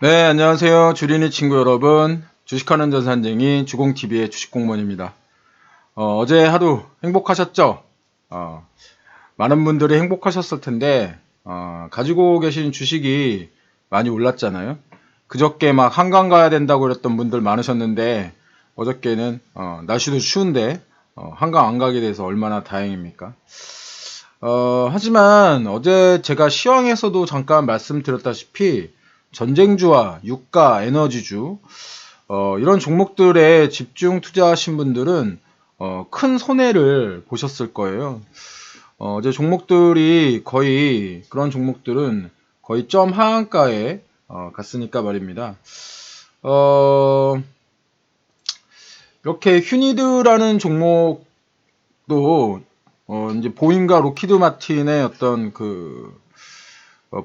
네, 안녕하세요. 주린이 친구 여러분. 주식하는 전산쟁이 주공TV의 주식공무원입니다. 어제 하루 행복하셨죠? 어, 많은 분들이 행복하셨을 텐데, 가지고 계신 주식이 많이 올랐잖아요. 그저께 막 한강 가야 된다고 그랬던 분들 많으셨는데, 어저께는, 날씨도 추운데, 한강 안 가게 돼서 얼마나 다행입니까? 하지만 어제 제가 시황에서도 잠깐 말씀드렸다시피, 전쟁주와 유가, 에너지주, 이런 종목들에 집중 투자하신 분들은 큰 손해를 보셨을 거예요. 이제 종목들이 거의 그런 종목들은 거의 점 하한가에 갔으니까 말입니다. 이렇게 휴니드라는 종목도 이제 보잉과 로키드 마틴의 어떤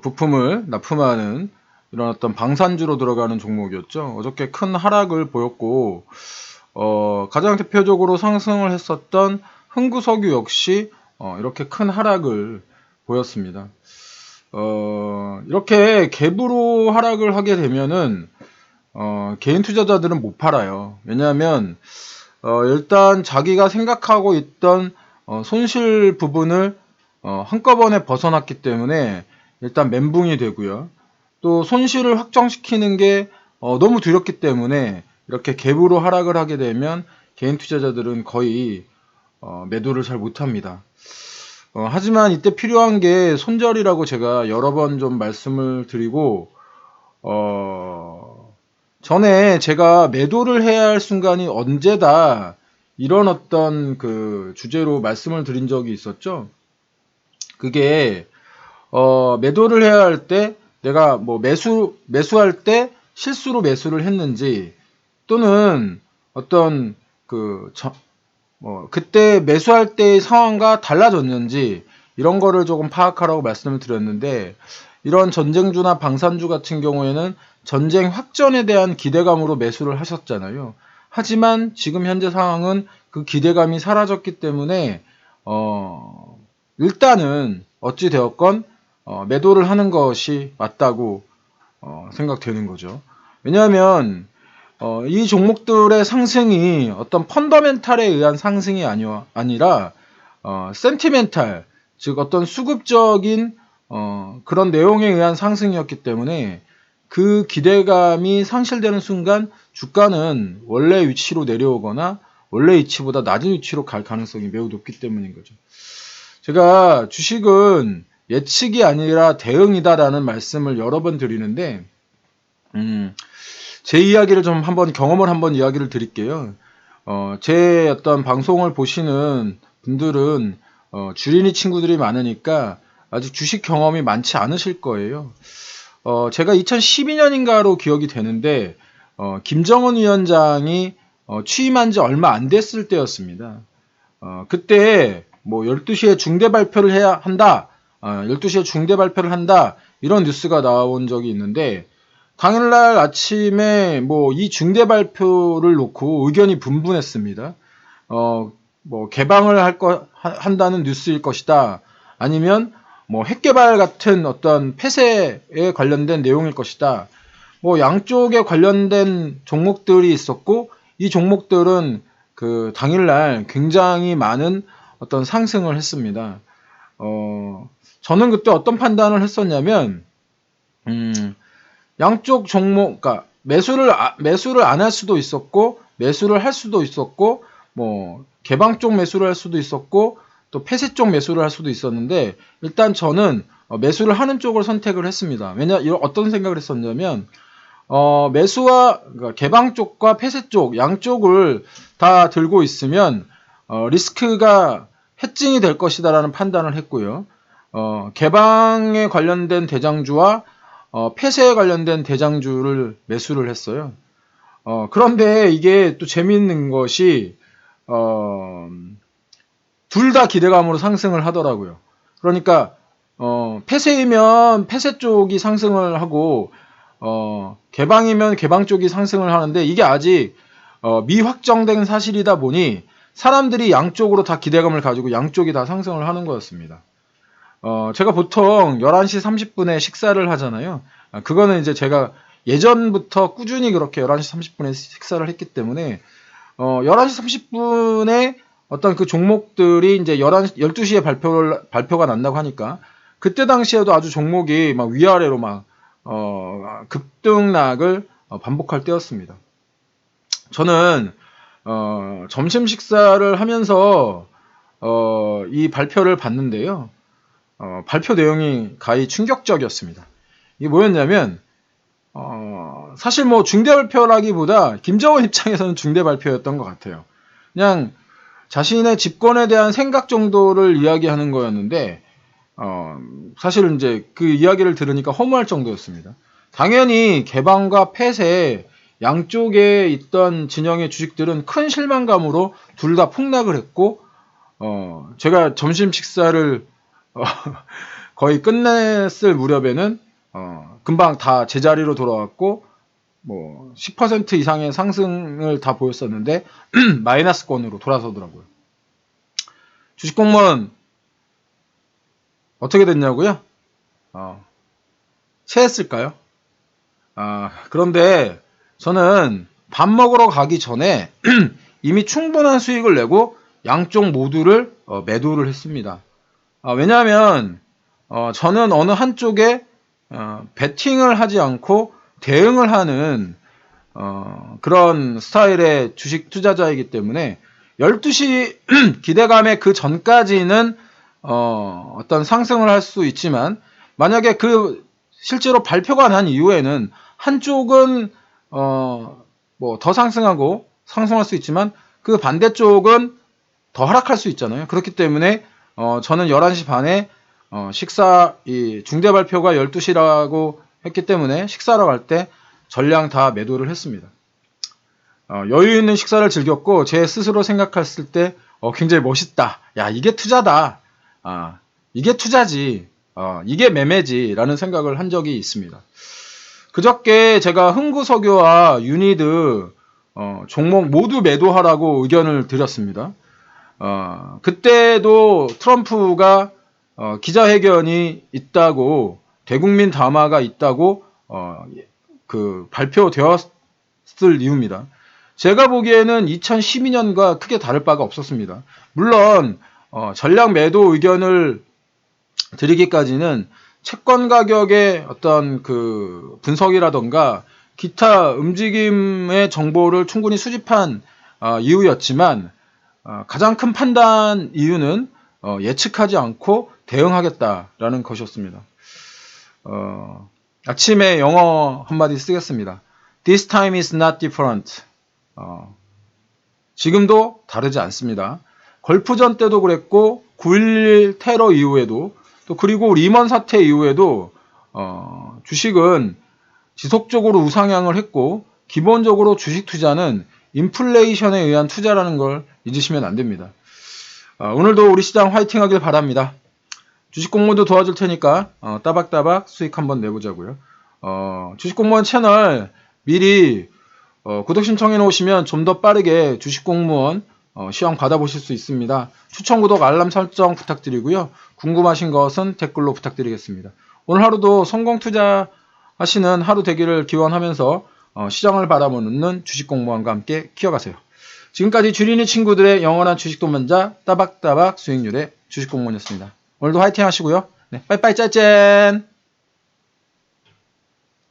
부품을 납품하는 이런 어떤 방산주로 들어가는 종목이었죠. 어저께 큰 하락을 보였고, 가장 대표적으로 상승을 했었던 흥구석유 역시 이렇게 큰 하락을 보였습니다. 이렇게 갭으로 하락을 하게 되면은 개인 투자자들은 못 팔아요. 왜냐하면 일단 자기가 생각하고 있던 손실 부분을 한꺼번에 벗어났기 때문에 일단 멘붕이 되고요. 또 손실을 확정시키는 게 너무 두렵기 때문에 이렇게 갭으로 하락을 하게 되면 개인 투자자들은 거의 매도를 잘 못합니다. 하지만 이때 필요한 게 손절이라고 제가 여러 번 좀 말씀을 드리고 전에 제가 매도를 해야 할 순간이 언제다 이런 어떤 주제로 말씀을 드린 적이 있었죠. 그게 매도를 해야 할 때 내가 뭐 매수할 때 실수로 매수를 했는지 또는 어떤 그때 매수할 때의 상황과 달라졌는지 이런 거를 조금 파악하라고 말씀을 드렸는데, 이런 전쟁주나 방산주 같은 경우에는 전쟁 확전에 대한 기대감으로 매수를 하셨잖아요. 하지만 지금 현재 상황은 그 기대감이 사라졌기 때문에 일단은 어찌 되었건 매도를 하는 것이 맞다고 생각되는 거죠. 왜냐하면 이 종목들의 상승이 어떤 펀더멘탈에 의한 상승이 아니라 센티멘탈, 즉 어떤 수급적인 그런 내용에 의한 상승이었기 때문에 그 기대감이 상실되는 순간 주가는 원래 위치로 내려오거나 원래 위치보다 낮은 위치로 갈 가능성이 매우 높기 때문인 거죠. 제가 주식은 예측이 아니라 대응이다라는 말씀을 여러 번 드리는데, 제 이야기를 좀 경험을 한번 이야기를 드릴게요. 제 어떤 방송을 보시는 분들은 주린이 친구들이 많으니까 아직 주식 경험이 많지 않으실 거예요. 제가 2012년인가로 기억이 되는데 김정은 위원장이 취임한 지 얼마 안 됐을 때였습니다. 그때 뭐 12시에 중대 발표를 해야 한다, 12시에 중대 발표를 한다, 이런 뉴스가 나온 적이 있는데, 당일날 아침에 뭐 이 중대 발표를 놓고 의견이 분분했습니다. 뭐 개방을 한다는 뉴스일 것이다, 아니면 뭐 핵개발 같은 어떤 폐쇄에 관련된 내용일 것이다. 뭐 양쪽에 관련된 종목들이 있었고, 이 종목들은 당일날 굉장히 많은 어떤 상승을 했습니다. 저는 그때 어떤 판단을 했었냐면, 양쪽 종목, 그러니까 매수를 안 할 수도 있었고, 매수를 할 수도 있었고, 뭐 개방 쪽 매수를 할 수도 있었고, 또 폐쇄 쪽 매수를 할 수도 있었는데, 일단 저는 매수를 하는 쪽을 선택을 했습니다. 어떤 생각을 했었냐면, 그러니까 개방 쪽과 폐쇄 쪽 양쪽을 다 들고 있으면 리스크가 해칭이 될 것이다라는 판단을 했고요. 개방에 관련된 대장주와 폐쇄에 관련된 대장주를 매수를 했어요. 그런데 이게 또 재미있는 것이 둘 다 기대감으로 상승을 하더라고요. 그러니까 폐쇄이면 폐쇄 쪽이 상승을 하고 개방이면 개방 쪽이 상승을 하는데, 이게 아직 미확정된 사실이다 보니 사람들이 양쪽으로 다 기대감을 가지고 양쪽이 다 상승을 하는 거였습니다. 제가 보통 11시 30분에 식사를 하잖아요. 그거는 이제 제가 예전부터 꾸준히 그렇게 11시 30분에 식사를 했기 때문에 11시 30분에 어떤 그 종목들이 이제 12시에 발표가 난다고 하니까 그때 당시에도 아주 종목이 막 위아래로 막 급등락을 반복할 때였습니다. 저는 점심 식사를 하면서 이 발표를 봤는데요. 발표 내용이 가히 충격적이었습니다. 이게 뭐였냐면 사실 뭐 중대 발표라기보다 김정은 입장에서는 중대 발표였던 것 같아요. 그냥 자신의 집권에 대한 생각 정도를 이야기하는 거였는데 사실은 이제 그 이야기를 들으니까 허무할 정도였습니다. 당연히 개방과 폐쇄 양쪽에 있던 진영의 주식들은 큰 실망감으로 둘 다 폭락을 했고 제가 점심 식사를 거의 끝냈을 무렵에는 금방 다 제자리로 돌아왔고 뭐 10% 이상의 상승을 다 보였었는데 마이너스권으로 돌아서더라고요. 주식공무원 어떻게 됐냐고요? 체했을까요? 그런데 저는 밥 먹으러 가기 전에 이미 충분한 수익을 내고 양쪽 모두를 매도를 했습니다. 왜냐하면 저는 어느 한쪽에 베팅을 하지 않고 대응을 하는 그런 스타일의 주식 투자자이기 때문에 12시 기대감의 그 전까지는 어떤 상승을 할 수 있지만 만약에 그 실제로 발표가 난 이후에는 한쪽은 뭐 더 상승하고 상승할 수 있지만 그 반대쪽은 더 하락할 수 있잖아요. 그렇기 때문에 저는 11시 반에 이 중대 발표가 12시라고 했기 때문에 식사하러 갈 때 전량 다 매도를 했습니다. 여유 있는 식사를 즐겼고 제 스스로 생각했을 때 굉장히 멋있다. 야, 이게 투자다. 이게 투자지. 이게 매매지. 라는 생각을 한 적이 있습니다. 그저께 제가 흥구석유와 유니드 종목 모두 매도하라고 의견을 드렸습니다. 그때도 트럼프가 기자회견이 있다고 대국민 담화가 있다고 그 발표되었을 이유입니다. 제가 보기에는 2012년과 크게 다를 바가 없었습니다. 물론 전량 매도 의견을 드리기까지는 채권 가격의 어떤 그 분석이라던가 기타 움직임의 정보를 충분히 수집한 이유였지만 가장 큰 판단 이유는 예측하지 않고 대응하겠다라는 것이었습니다. 아침에 영어 한마디 쓰겠습니다. This time is not different. 지금도 다르지 않습니다. 걸프전 때도 그랬고 9.11 테러 이후에도 또 그리고 리먼 사태 이후에도 주식은 지속적으로 우상향을 했고 기본적으로 주식 투자는 인플레이션에 의한 투자라는 걸 잊으시면 안 됩니다. 오늘도 우리 시장 화이팅 하길 바랍니다. 주식공무원도 도와줄 테니까 따박따박 수익 한번 내보자고요. 주식공무원 채널 미리 구독 신청해 놓으시면 좀 더 빠르게 주식공무원 시험 받아보실 수 있습니다. 추천, 구독, 알람 설정 부탁드리고요. 궁금하신 것은 댓글로 부탁드리겠습니다. 오늘 하루도 성공 투자하시는 하루 되기를 기원하면서 시장을 바라보는 주식공무원과 함께 키워가세요. 지금까지 주린이 친구들의 영원한 주식 동반자 따박따박 수익률의 주식공무원이었습니다. 오늘도 화이팅 하시고요. 네, 빠이빠이 짜잔.